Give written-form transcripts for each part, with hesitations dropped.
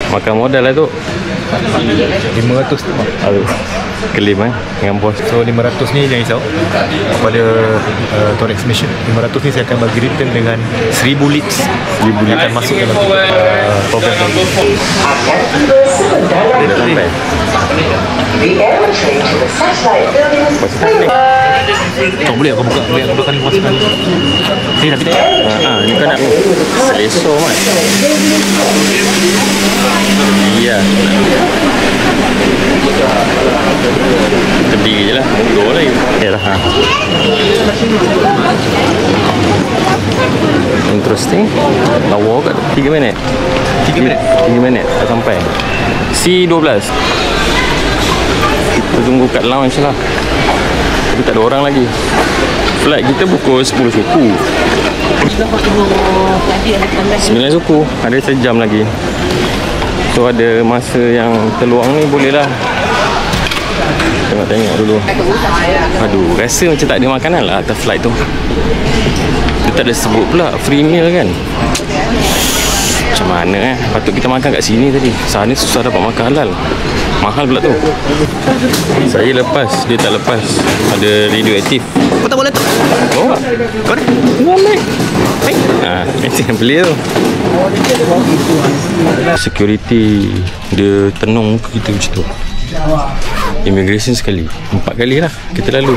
Makan modal lah tu. 500 tu. Aduh, kelim dengan bos. So 500 ni jangan risau. Kepada Torex Mission, 500 ni saya akan bagi return dengan 1000 leads. 1000 leads akan masuk dalam program ini. Dah sampai. Kau boleh aku buka, boleh aku buka ni masukkan. Ni dah pindah. Ni kau nak selesa mat. Iya. Berdiri je lah, mundur lagi. Yalah. Interesting. Lawa kat 3 minit. 3 minit dah sampai. C12. Kita tunggu kat lounge lah. Tapi tak ada orang lagi. Flight kita pukul 10 suku. 9 suku. Ada sejam lagi. So ada masa yang terluang ni boleh lah. Tengok dulu. Aduh, rasa macam tak ada makanan lah atas flight tu. Dia tak ada sebut pula free meal kan. Macam mana patut kita makan kat sini tadi. Sana susah dapat makan halal. Mahal pula tu. Saya lepas, dia tak lepas. Ada radioaktif. Kau tak boleh tu. Oh, Kau dah? boleh. Macam yang beli tu. Security dia tenung muka kita macam tu. Immigration sekali, 4 kali lah kita lalu.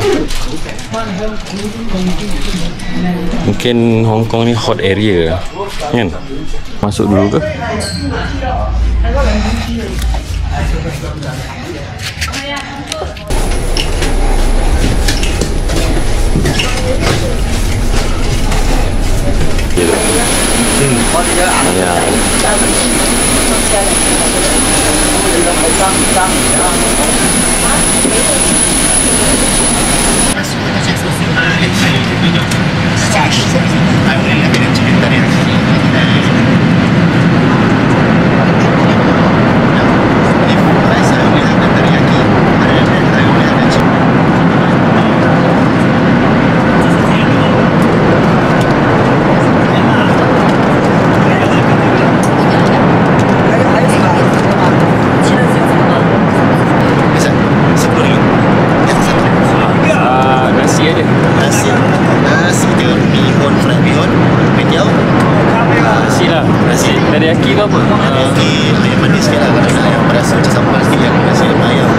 Mungkin Hong Kong ni hot area kan. Masuk dulu ke? Ya. Teriyaki ke apa? Teriyaki ayam manis sikit lah. Kalau nak ayam berasa macam sambal sikit yang nasi lemak ayam.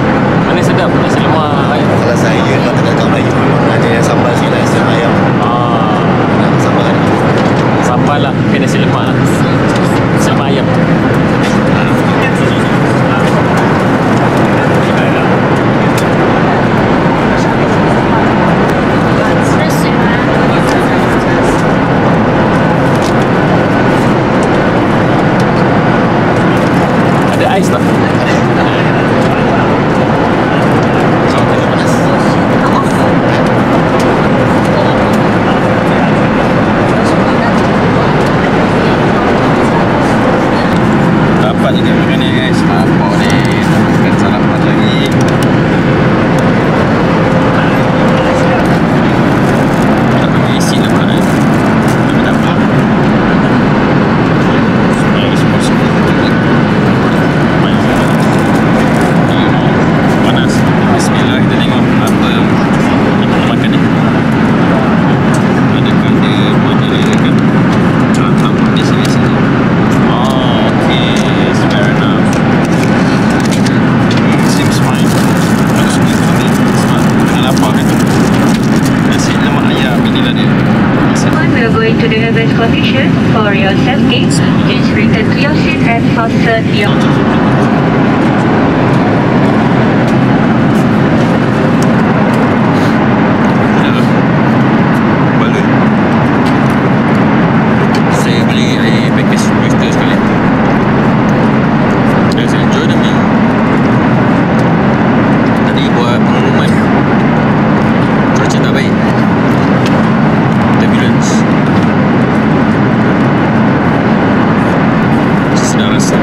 Mana sedap nasi lemak ayam. Kalau saya kata kat kawan Melayu, ada yang sambal sikit lah nasi lemak ayam. Sambal kan? Sambal lah, bukan nasi lemak lah. Nasi lemak ayam. Ais tak? Dapat juga makan ni guys. Apa ni? Makan sarapan lagi. Tak boleh isi lah mana. Tapi tak apa. Lagi semua. Panas. Bismillah, kita tengok apa yang kita makan ni. Adakah dia mana dia kan? Tak di sini saja. Okay, fair enough. Seems fine. Looks good to me. Smart. Dengan lapar kan? Nasi lemak ayam, inilah dia. We are going to the best condition for your safety. Please return to your seat and fasten your... Sedang rasa.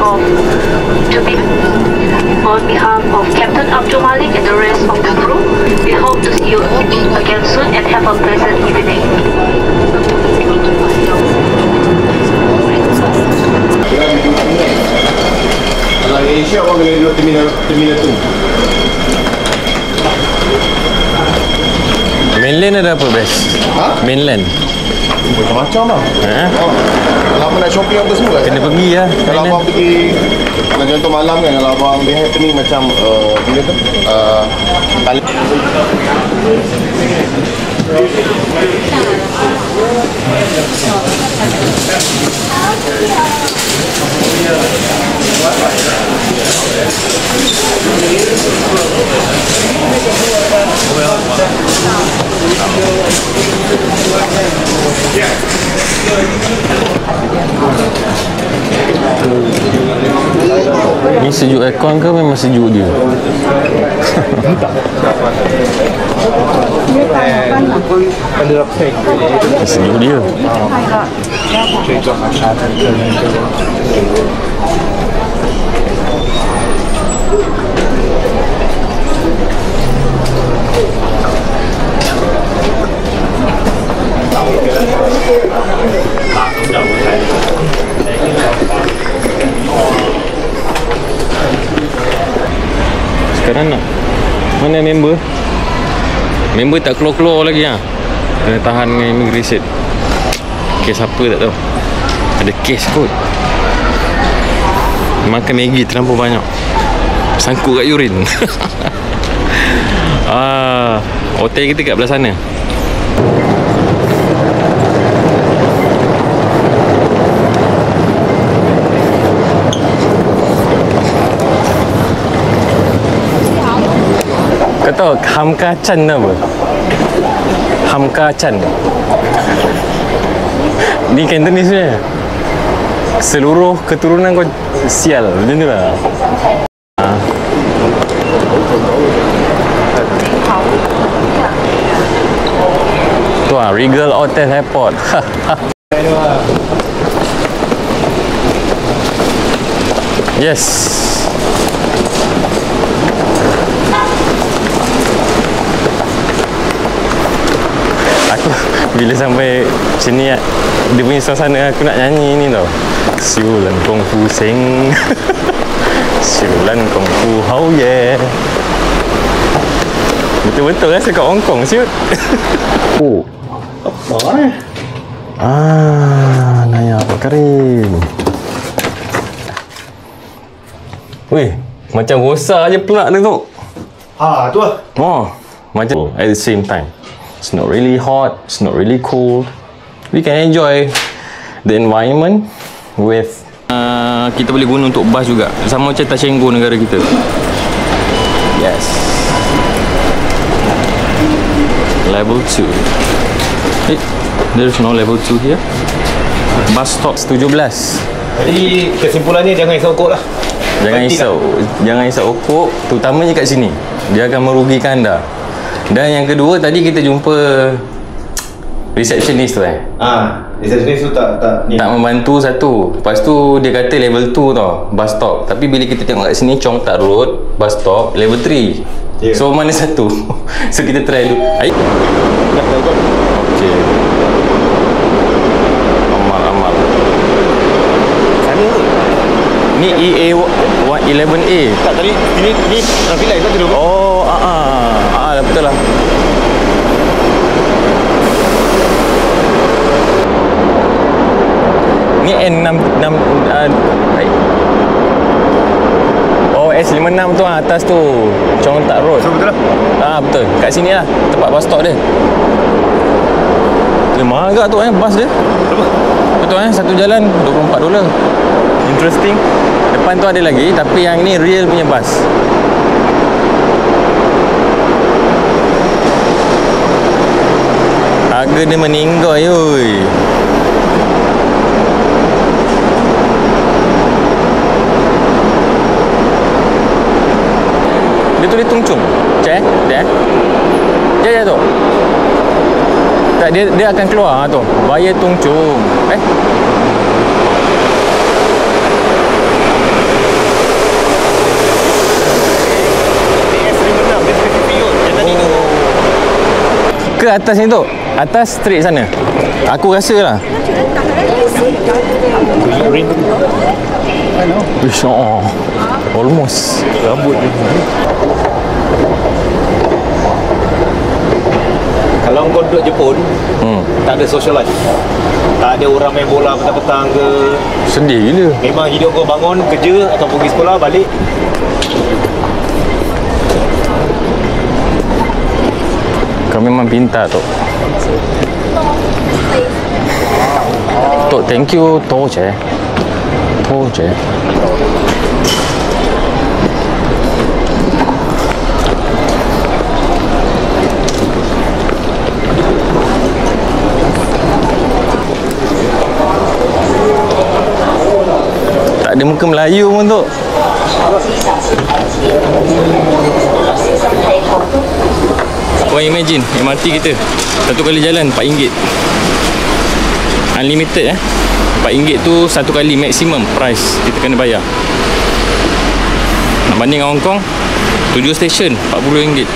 platform. On behalf of Captain Abdul Malik and the rest of the crew, we hope to see you again soon and have a pleasant evening. Kalau Asia orang kena duduk terminal tu. Mainland ada apa best? Ha? Mainland. Macam-macam lah. Ha? Kalau abang nak shopping apa semua Kena pergi lah. Kalau Mainland. abang pergi macam contoh malam kan, kalau abang pergi happening macam bila tu Ni sejuk aircon ke memang sejuk dia? Sejuk dia. Sekarang nak mana member? Member tak keluar-keluar lagi lah. Kena tahan dengan immigration. Kes apa tak tahu. Ada kes kot. Makan Maggi terlampau banyak. Sangkut kat urin. Hotel kita kat belah sana. Kau tahu Hamka Chan apa? Hamka Chan. Ni Cantonese ni. Seluruh keturunan kau sial. Macam tu lah. Tu lah Regal Hotel Airport. Yes. Aku bila sampai sini dia punya suasana aku nak nyanyi ni tau. Siulan kungfu sing. Siulan kungfu hao ye. Betul-betul rasa kat Hong Kong siut. Oh. apa ni? Naya Pak Karim. Weh, macam rosak je pula dia tu. Tu lah. Oh, macam at the same time. It's not really hot, it's not really cold. We can enjoy the environment with kita boleh guna untuk bas juga. Sama macam Tashenggo negara kita. Yes. Level 2. Hey, there's no level 2 here. Bus stop 17. Jadi kesimpulannya jangan risau okok lah. Jangan risau okok, terutamanya kat sini. Dia akan merugikan anda. Dan yang kedua, tadi kita jumpa receptionist tu Receptionist tu tak membantu satu. Lepas tu dia kata level 2 tau, bus stop. Tapi bila kita tengok kat sini Chong Tak Road bus stop level 3. So mana satu? So kita try dulu. Okey. Amal. sana tu. Ni EA11A. Tak, tadi ni traffic light tu. Oh, betul lah. Ni N66 Oh, S56 tu atas tu. Chong Tak Road. So betul lah. Betul. Kat sini lah tempat bus stop dia. Mahal agak tu bas dia. Berapa? Betul satu jalan $24. Interesting. Depan tu ada lagi, tapi yang ni real punya bas. Harga dia meninggal yoi. Dia tulis Tungchung. Cek dia. Ya tu. Tak, dia akan keluar tu. Via Tungchung. Ke atas ni tu? Atas straight sana. Aku rasa lah. Wish, almost. Rambut dia. Kalau kau duduk Jepun, tak ada social life. Tak ada orang main bola petang-petang ke. Sedih gila. Memang hidup kau bangun, kerja atau pergi sekolah, balik. Kau memang pintar Tok. Tok, thank you. To je. Tak ada muka Melayu pun Tok. Kau imagine MRT kita satu kali jalan RM4. Unlimited RM4 tu satu kali maksimum price kita kena bayar. Nak banding dengan Hong Kong 7 stesen RM40.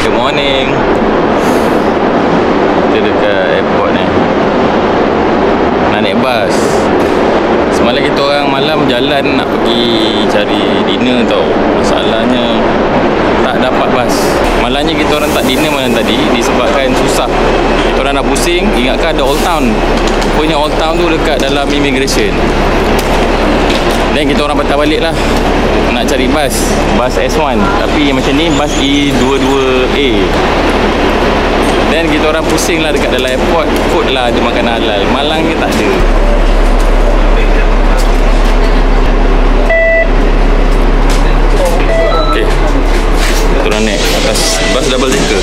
Good morning. Kita dekat airport ni. Nak naik bas. Semalam kita orang malam jalan nak pergi cari dinner tau. Masalahnya tak dapat bas. Malangnya kita orang tak dinner malam tadi disebabkan susah. Kita orang dah pusing, ingatkan ada Old Town. Rupanya Old Town tu dekat dalam immigration. Dan kita orang patah balik lah nak cari bas S1. Tapi yang macam ni bas E22A. Dan kita orang pusing lah dekat dalam airport. Food lah ada makan halal. Malangnya tak ada. Okay, kita orang naik atas bas double decker.